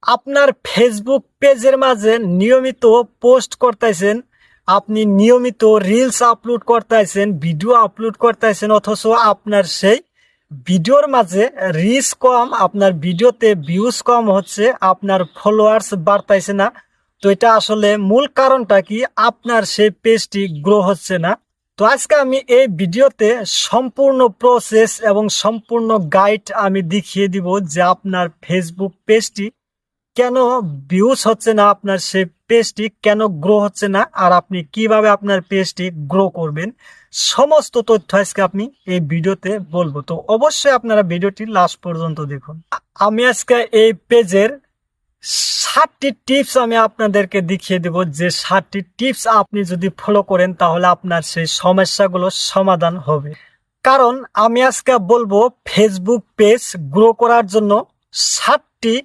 আপনার ফেসবুক পেজের মাঝে নিয়মিত পোস্ট করতেছেন, আপনি নিয়মিত রিলস আপলোড করতেছেন, ভিডিও আপলোড করতেছেন, অথচ আপনার সেই ভিডিওর মাঝে রিচ কম, আপনার ভিডিওতে ভিউজ কম হচ্ছে, আপনার ফলোয়ার্স বাড়তাইছে না। তো এটা আসলে মূল কারণটা কি? আপনার সেই পেজটি গ্রো হচ্ছে না। তো আজকে আমি এই ভিডিওতে সম্পূর্ণ প্রসেস এবং সম্পূর্ণ গাইড আমি দেখিয়ে দিব যে আপনার ফেসবুক পেজটি কেন ভিউজ হচ্ছে না, আপনার সেই পেজটি কেন গ্রো হচ্ছে না, আর আপনি কিভাবে আপনার পেজটি গ্রো করবেন, সমস্ত তথ্য আজকে আপনি এই ভিডিওতে বলবো। তো অবশ্যই আপনারা ভিডিওটি লাস্ট পর্যন্ত দেখুন। আমি আজকে এই পেজের 7টি টিপস আমি আপনাদেরকে দেখিয়ে দেব, যে 7টি টিপস আপনি যদি ফলো করেন তাহলে আপনার সেই সমস্যাগুলো সমাধান হবে। কারণ আমি আজকে বলবো ফেসবুক পেজ গ্রো করার জন্য 7টি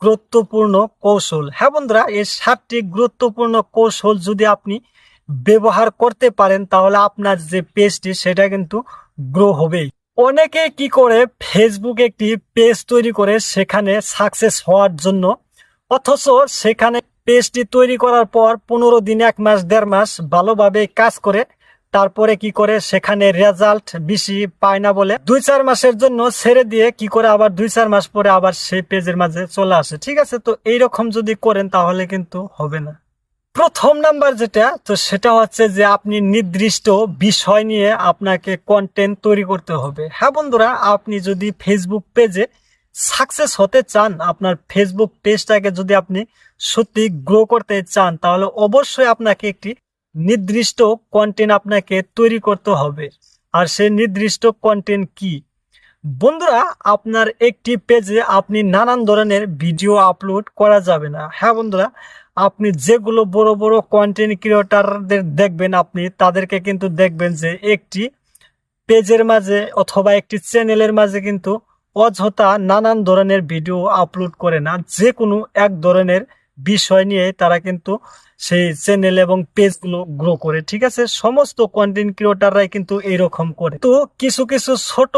গুরুত্বপূর্ণ কৌশল। হ্যাঁ বন্ধুরা, এই 7টি গুরুত্বপূর্ণ কৌশল যদি আপনি ব্যবহার করতে পারেন তাহলে আপনার যে পেজটি সেটা কিন্তু গ্রো হবেই। অনেকে কি করে ফেসবুকে একটি পেজ তৈরি করে সেখানে সাকসেস হওয়ার জন্য, অথচ সেখানে পেজটি তৈরি করার পর 15 দিন, 1 মাস, 1.5 মাস ভালোভাবে কাজ করে, তারপরে কি করে সেখানে রেজাল্ট বেশি পায় না বলে 2-4 মাসের জন্য ছেড়ে দিয়ে কি করে আবার 2-4 মাস পরে আবার সেই পেজের মাঝে চলে আসে। ঠিক আছে, তো এইরকম যদি করেন তাহলে কিন্তু হবে না। প্রথম নাম্বার যেটা, তো সেটা হচ্ছে যে আপনি নির্দিষ্ট বিষয় নিয়ে আপনাকে কন্টেন্ট তৈরি করতে হবে। হ্যাঁ বন্ধুরা, আপনি যদি ফেসবুক পেজে সাকসেস হতে চান, আপনার ফেসবুক পেজটাকে যদি আপনি সত্যি গ্রো করতে চান, তাহলে অবশ্যই আপনাকে একটি নির্দিষ্ট কন্টেন্ট আপনাকে তৈরি করতে হবে। আর সেই নির্দিষ্ট কন্টেন্ট কি? বন্ধুরা, আপনার একটি পেজে আপনি নানান ধরনের ভিডিও আপলোড করা যাবে না। হ্যাঁ বন্ধুরা, আপনি যেগুলো বড় বড় কন্টেন্ট ক্রিয়েটারদের দেখবেন, আপনি তাদেরকে কিন্তু দেখবেন যে একটি পেজের মাঝে অথবা একটি চ্যানেলের মাঝে কিন্তু অযথা নানান ধরনের ভিডিও আপলোড করে না, যে কোনো এক ধরনের বিষয় নিয়ে তারা কিন্তু সেই চ্যানেল এবং পেজগুলো গ্রো করে। ঠিক আছে, সমস্ত কন্টেন্ট ক্রিয়েটাররাই কিন্তু এইরকম করে। তো কিছু কিছু ছোট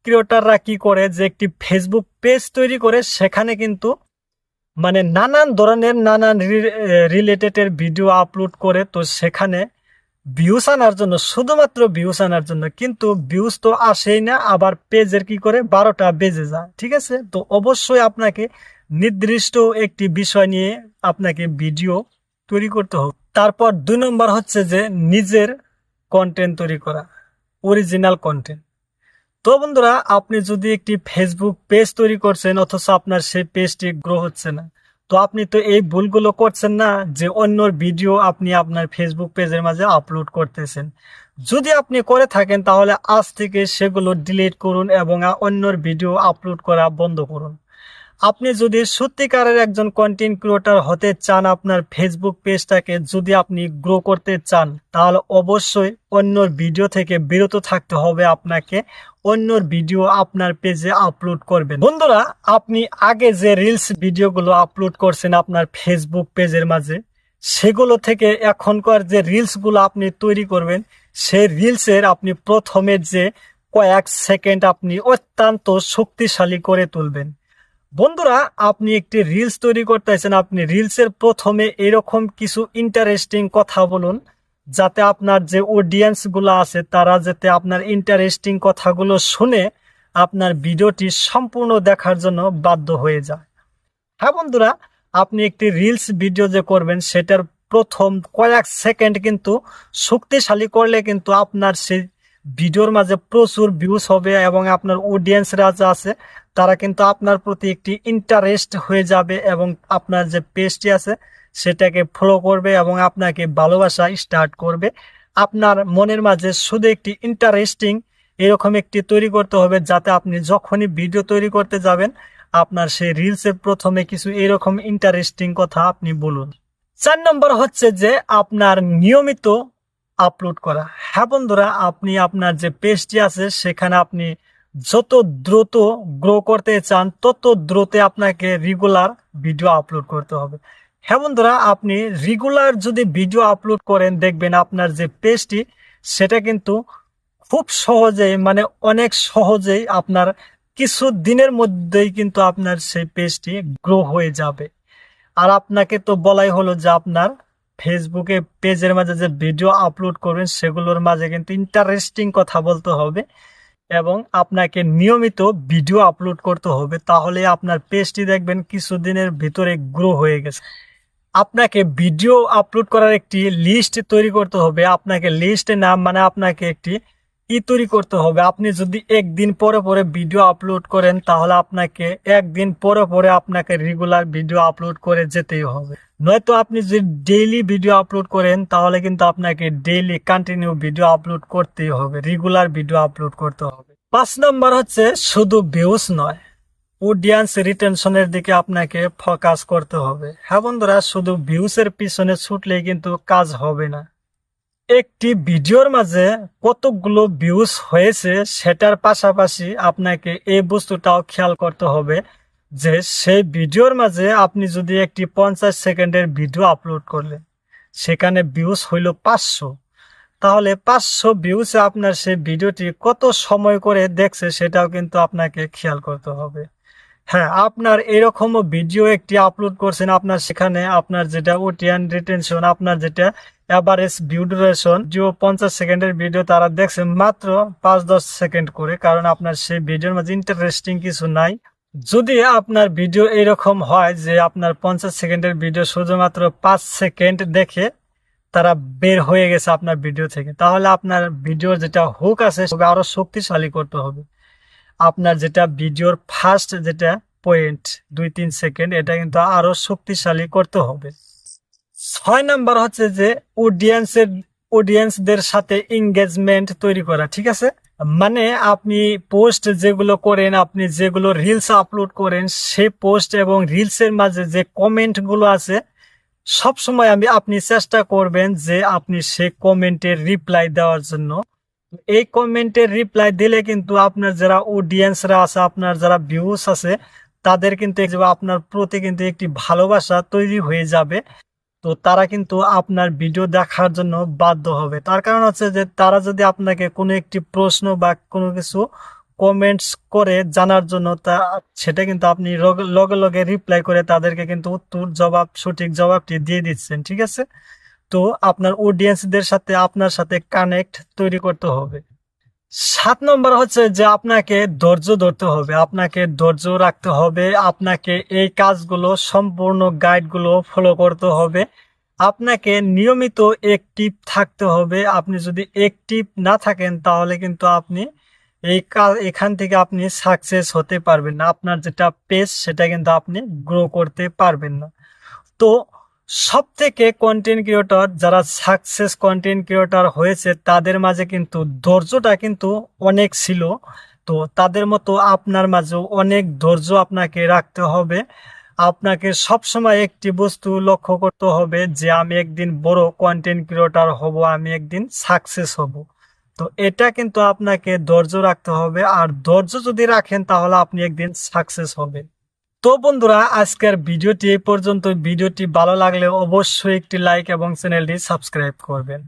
ক্রিয়েটাররা কি করে, যে একটি ফেসবুক পেজ তৈরি করে সেখানে কিন্তু মানে নানান ধরনের নানান রিলেটেড ভিডিও আপলোড করে। তো সেখানে ভিউস আনার জন্য, শুধুমাত্র ভিউস আনার জন্য, কিন্তু ভিউস তো আসেই না, আবার পেজের কি করে 12টা বেজে যায়। ঠিক আছে, তো অবশ্যই আপনাকে নির্দিষ্ট একটি বিষয় নিয়ে আপনাকে ভিডিও তৈরি করতে হবে। তারপর 2 নম্বর হচ্ছে যে নিজের কন্টেন্ট তৈরি করা, অরিজিনাল কন্টেন্ট। তো বন্ধুরা, আপনি যদি একটি ফেসবুক পেজ তৈরি করছেন অথচ আপনার সেই পেজটি গ্রো হচ্ছে না, তো আপনি তো এই ভুলগুলো করছেন না যে অন্যর ভিডিও আপনি আপনার ফেসবুক পেজের মাঝে আপলোড করতেছেন। যদি আপনি করে থাকেন তাহলে আজ থেকে সেগুলো ডিলিট করুন এবং অন্যর ভিডিও আপলোড করা বন্ধ করুন। আপনি যদি সত্যিকারের একজন কন্টেন্ট ক্রিয়েটর হতে চান, আপনার ফেসবুক পেজটাকে যদি আপনি গ্রো করতে চান, তাহলে অবশ্যই অন্যর ভিডিও থেকে বিরত থাকতে হবে। আপনাকে অন্যর ভিডিও আপনার পেজে আপলোড করবেন। বন্ধুরা, আপনি আগে যে রিলস ভিডিওগুলো আপলোড করছেন আপনার ফেসবুক পেজের মাঝে, সেগুলো থেকে এখনকার যে রিলসগুলো আপনি তৈরি করবেন, সেই রিলসের আপনি প্রথমে যে কয়েক সেকেন্ড আপনি অত্যন্ত শক্তিশালী করে তুলবেন। বন্ধুরা, আপনি একটি রিলস তৈরি করতেছেন, আপনি রিলসের প্রথমে এরকম কিছু ইন্টারেস্টিং কথা বলুন, যাতে আপনার যে অডিয়েন্স গুলো আছে তারা যাতে আপনার ইন্টারেস্টিং কথাগুলো শুনে আপনার ভিডিওটি সম্পূর্ণ দেখার জন্য বাধ্য হয়ে যায়। হ্যাঁ বন্ধুরা, আপনি একটি রিলস ভিডিও যে করবেন সেটার প্রথম কয়েক সেকেন্ড কিন্তু শক্তিশালী করলে কিন্তু আপনার সেই ভিডিওর মাঝে প্রচুর ভিউজ হবে এবং আপনার অডিয়েন্সরা যা আছে তারা কিন্তু আপনার প্রতি একটি ইন্টারেস্ট হয়ে যাবে এবং আপনার যে পেজটি আছে সেটাকে ফলো করবে এবং আপনাকে ভালোবাসা স্টার্ট করবে। আপনার মনের মাঝে শুধু একটি ইন্টারেস্টিং এরকম একটি তৈরি করতে হবে, যাতে আপনি যখনই ভিডিও তৈরি করতে যাবেন আপনার সেই রিলসের প্রথমে কিছু এরকম ইন্টারেস্টিং কথা আপনি বলুন। 4 নম্বর হচ্ছে যে আপনার নিয়মিত আপলোড করা। হ্যাঁ বন্ধুরা, আপনি আপনার যে পেজটি আছে সেখানে আপনি যত দ্রুত গ্রো করতে চান তত দ্রুত আপনাকে রেগুলার ভিডিও আপলোড করতে হবে। হ্যাঁ বন্ধুরা, আপনি রেগুলার যদি ভিডিও আপলোড করেন দেখবেন আপনার যে পেজটি সেটা কিন্তু খুব সহজেই, মানে অনেক সহজেই আপনার কিছু দিনের মধ্যেই কিন্তু আপনার সেই পেজটি গ্রো হয়ে যাবে। আর আপনাকে তো বলাই হলো যে আপনার ফেসবুকে পেজের মাঝে যে ভিডিও আপলোড করবেন সেগুলোর মাঝে কিন্তু ইন্টারেস্টিং কথা বলতে হবে এবং আপনাকে নিয়মিত ভিডিও আপলোড করতে হবে, তাহলে আপনার পেজটি দেখবেন কিছুদিনের ভিতরে গ্রো হয়ে গেছে। আপনাকে ভিডিও আপলোড করার একটি লিস্ট তৈরি করতে হবে। আপনাকে লিস্টের নাম মানে আপনাকে একটি তৈরি করতে হবে। আপনি যদি একদিন পরে পরে ভিডিও আপলোড করেন তাহলে আপনাকে একদিন পরে পরে আপনাকে রেগুলার ভিডিও আপলোড করে যেতেই হবে। নয়তো আপনি যদি ডেইলি ভিডিও আপলোড করেন তাহলে কিন্তু আপনাকে ডেইলি কন্টিনিউ ভিডিও আপলোড করতেই হবে, রেগুলার ভিডিও আপলোড করতে হবে। 5 নম্বর হচ্ছে শুধু ভিউজ নয়, অডিয়েন্স রিটেনশনের দিকে আপনাকে ফোকাস করতে হবে। হ্যাঁ বন্ধুরা, শুধু ভিউসের পিছনে ছুটলেই কিন্তু কাজ হবে না। একটি ভিডিওর মাঝে কতগুলো ভিউজ হয়েছে সেটার পাশাপাশি আপনাকে এই বস্তুটাও খেয়াল করতে হবে যে সেই ভিডিওর মাঝে আপনি যদি একটি 50 সেকেন্ডের ভিডিও আপলোড করলেন, সেখানে ভিউজ হইল 500, তাহলে 500 ভিউসে আপনার সেই ভিডিওটি কত সময় করে দেখছে সেটাও কিন্তু আপনাকে খেয়াল করতে হবে। হ্যাঁ, আপনার এরকমও ভিডিও একটি আপলোড করছেন, আপনার সেখানে আপনার যেটা ওটিএন রিটেনশন, আপনার যেটা এভারেজ ভিউ ডিউরেশন, যে 50 সেকেন্ডের ভিডিও তারা দেখছে মাত্র 5-10 সেকেন্ড করে, কারণ আপনার সেই ভিডিওর মাঝে ইন্টারেস্টিং কিছু নাই। যদি আপনার ভিডিও এরকম হয় যে আপনার 50 সেকেন্ডের ভিডিও শুধুমাত্র 5 সেকেন্ড দেখে তারা বের হয়ে গেছে আপনার ভিডিও থেকে, তাহলে আপনার ভিডিওর যেটা হুক আছে সেটা আরো শক্তিশালী করতে হবে। আপনার যেটা ভিডিওর ফার্স্ট যেটা পয়েন্ট 2-3 সেকেন্ড, এটা কিন্তু আরো শক্তিশালী করতে হবে। 6 নাম্বার হচ্ছে যে অডিয়েন্সদের সাথে এঙ্গেজমেন্ট তৈরি করা। ঠিক আছে, মানে আপনি পোস্ট যেগুলো করেন, আপনি যেগুলো রিলস আপলোড করেন, সেই পোস্ট এবং রিলসের মাঝে যে কমেন্ট গুলো আছে সব সময় আপনি চেষ্টা করবেন যে আপনি সেই কমেন্টের রিপ্লাই দেওয়ার জন্য। এই কমেন্টের রিপ্লাই দিলে কিন্তু আপনার যারা অডিয়েন্সরা আছে, আপনার যারা ভিউস আছে, তাদের কিন্তু আপনার প্রতি কিন্তু একটি ভালোবাসা তৈরি হয়ে যাবে। তো তারা কিন্তু আপনার ভিডিও দেখার জন্য বাধ্য হবে। তার কারণ হচ্ছে যে তারা যদি আপনাকে কোনো একটি প্রশ্ন বা কোনো কিছু কমেন্টস করে জানার জন্য, তা সেটা কিন্তু আপনি লগে লগে রিপ্লাই করে তাদেরকে কিন্তু সঠিক জবাবটি দিয়ে দিচ্ছেন। ঠিক আছে, তো আপনার অডিয়েন্সদের সাথে আপনার সাথে কানেক্ট তৈরি করতে হবে। 7 নম্বর হচ্ছে যে আপনাকে ধৈর্য ধরতে হবে, আপনাকে ধৈর্য রাখতে হবে, আপনাকে এই কাজগুলো সম্পূর্ণ গাইডগুলো ফলো করতে হবে, আপনাকে নিয়মিত অ্যাক্টিভ থাকতে হবে। আপনি যদি অ্যাক্টিভ না থাকেন তাহলে কিন্তু আপনি এখান থেকে আপনি সাকসেস হতে পারবেন না, আপনার যেটা পেজ সেটা কিন্তু আপনি গ্রো করতে পারবেন না। তো সব থেকে কন্টেন্ট ক্রিয়েটর যারা সাকসেস কন্টেন্ট ক্রিয়েটর হয়েছে তাদের মাঝে কিন্তু ধৈর্যটা কিন্তু অনেক ছিল। তো তাদের মতো আপনার মাঝেও অনেক ধৈর্য আপনাকে রাখতে হবে। আপনাকে সবসময় একটি বস্তু লক্ষ্য করতে হবে যে আমি একদিন বড় কন্টেন্ট ক্রিয়েটর হব, আমি একদিন সাকসেস হব। তো এটা কিন্তু আপনাকে ধৈর্য রাখতে হবে, আর ধৈর্য যদি রাখেন তাহলে আপনি একদিন সাকসেস হবেন। তো বন্ধুরা, আজকের ভিডিওটি এই পর্যন্ত। ভিডিওটি ভালো লাগলে অবশ্যই একটি লাইক এবং চ্যানেলটি সাবস্ক্রাইব করবেন।